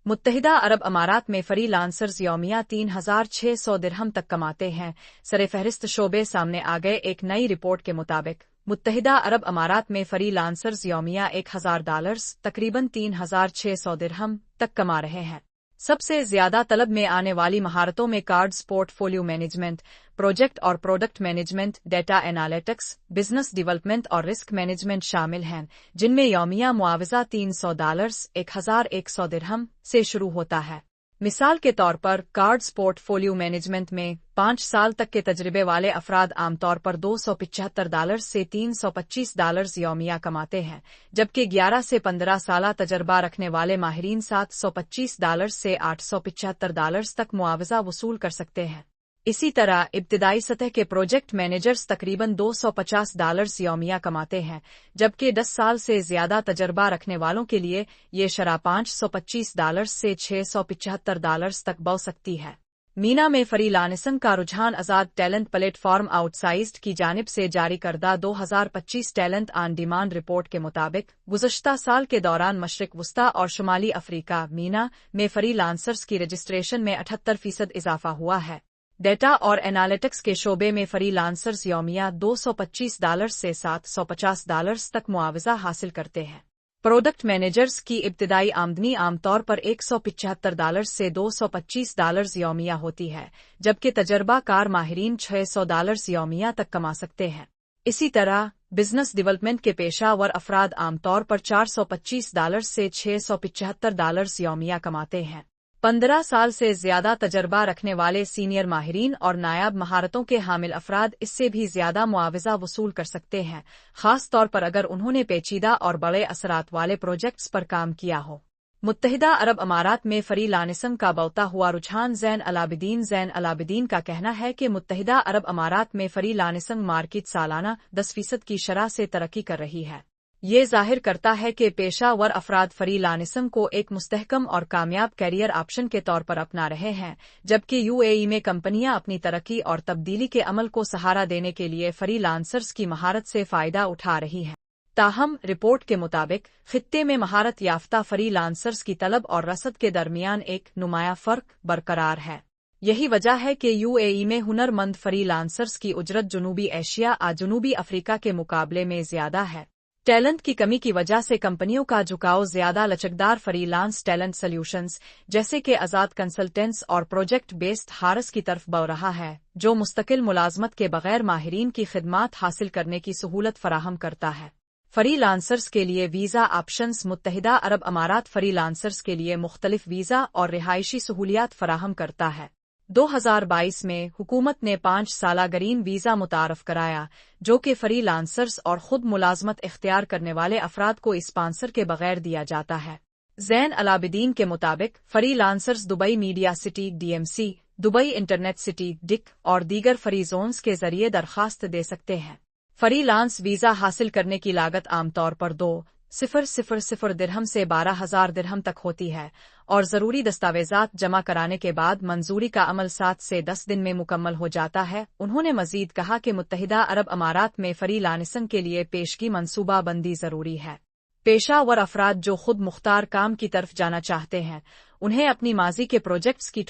متحدہ عرب امارات میں فری لانسرز یومیہ 3,600 درہم تک کماتے ہیں۔ سرفہرست شعبے سامنے آ گئے۔ ایک نئی رپورٹ کے مطابق متحدہ عرب امارات میں فری لانسرز یومیہ $1,000 تقریباً 3,600 درہم تک کما رہے ہیں۔ سب سے زیادہ طلب میں آنے والی مہارتوں میں cards portfolio management, project اور product management, data analytics, business development اور رسک مینجمنٹ شامل ہیں، جن میں یومیہ معاوضہ $300 1,100 درہم سے شروع ہوتا ہے۔ مثال کے طور پر کارڈز پورٹ فولیو مینجمنٹ میں 5 سال تک کے تجربے والے افراد عام طور پر $275 سے $325 یومیہ کماتے ہیں، جبکہ 11 سے 15 سالہ تجربہ رکھنے والے ماہرین $725 سے $875 تک معاوضہ وصول کر سکتے ہیں۔ اسی طرح ابتدائی سطح کے پروجیکٹ مینیجرز تقریباً $250 یومیہ کماتے ہیں، جبکہ 10 سال سے زیادہ تجربہ رکھنے والوں کے لیے یہ شرح $525 سے $675 تک بڑھ سکتی ہے۔ مینا میں فری لانسنگ کا رجحان آزاد talent platform outsized کی جانب سے جاری کردہ 2025 ٹیلنٹ آن ڈیمانڈ رپورٹ کے مطابق گزشتہ سال کے دوران مشرق وسطی اور شمالی افریقہ مینا میں فری لانسرز کی رجسٹریشن میں 78% اضافہ ہوا ہے۔ ڈیٹا اور انالیٹکس کے شعبے میں فری لانسرز یومیہ $225 سے $750 تک معاوضہ حاصل کرتے ہیں۔ پروڈکٹ مینیجرز کی ابتدائی آمدنی عام طور پر $175 سے $225 یومیہ ہوتی ہے، جبکہ تجربہ کار ماہرین $600 یومیہ تک کما سکتے ہیں۔ اسی طرح بزنس ڈیولپمنٹ کے پیشہ ور افراد عام طور پر $425 سے $675 یومیہ کماتے ہیں۔ 15 سال سے زیادہ تجربہ رکھنے والے سینئر ماہرین اور نایاب مہارتوں کے حامل افراد اس سے بھی زیادہ معاوضہ وصول کر سکتے ہیں، خاص طور پر اگر انہوں نے پیچیدہ اور بڑے اثرات والے پروجیکٹس پر کام کیا ہو۔ متحدہ عرب امارات میں فری لانسنگ کا بڑھتا ہوا رجحان۔ زین العابدین کا کہنا ہے کہ متحدہ عرب امارات میں فری لانسنگ مارکیٹ سالانہ 10% کی شرح سے ترقی کر رہی ہے۔ یہ ظاہر کرتا ہے کہ پیشہ ور افراد فری لانسنگ کو ایک مستحکم اور کامیاب کیریئر آپشن کے طور پر اپنا رہے ہیں، جبکہ UAE میں کمپنیاں اپنی ترقی اور تبدیلی کے عمل کو سہارا دینے کے لیے فری لانسرز کی مہارت سے فائدہ اٹھا رہی ہیں۔ تاہم رپورٹ کے مطابق خطے میں مہارت یافتہ فری لانسرز کی طلب اور رسد کے درمیان ایک نمایاں فرق برقرار ہے۔ یہی وجہ ہے کہ UAE میں ہنر مند فری لانسرز کی اجرت جنوبی ایشیا اور جنوبی افریقہ کے مقابلے میں زیادہ ہے۔ ٹیلنٹ کی کمی کی وجہ سے کمپنیوں کا جھکاؤ زیادہ لچکدار فری لانس ٹیلنٹ سلیوشنز جیسے کہ آزاد کنسلٹنٹس اور پروجیکٹ بیسڈ ہائرز کی طرف بڑھ رہا ہے، جو مستقل ملازمت کے بغیر ماہرین کی خدمات حاصل کرنے کی سہولت فراہم کرتا ہے۔ فری لانسرز کے لیے ویزا آپشنز۔ متحدہ عرب امارات فری لانسرز کے لیے مختلف ویزا اور رہائشی سہولیات فراہم کرتا ہے۔ 2022 میں حکومت نے 5 سالہ گرین ویزا متعارف کرایا، جو کہ فری لانسرز اور خود ملازمت اختیار کرنے والے افراد کو اسپانسر کے بغیر دیا جاتا ہے۔ زین العابدین کے مطابق free lancers Dubai media city DMC، Dubai internet city DIC اور دیگر فری زونز کے ذریعے درخواست دے سکتے ہیں۔ فری لانس ویزا حاصل کرنے کی لاگت عام طور پر $2,000 درہم سے $12,000 درہم تک ہوتی ہے، اور ضروری دستاویزات جمع کرانے کے بعد منظوری کا عمل 7 سے 10 دن میں مکمل ہو جاتا ہے۔ انہوں نے مزید کہا کہ متحدہ عرب امارات میں فری لانسنگ کے لیے پیشگی منصوبہ بندی ضروری ہے۔ پیشہ ور افراد جو خود مختار کام کی طرف جانا چاہتے ہیں، انہیں اپنی ماضی کے پروجیکٹس کی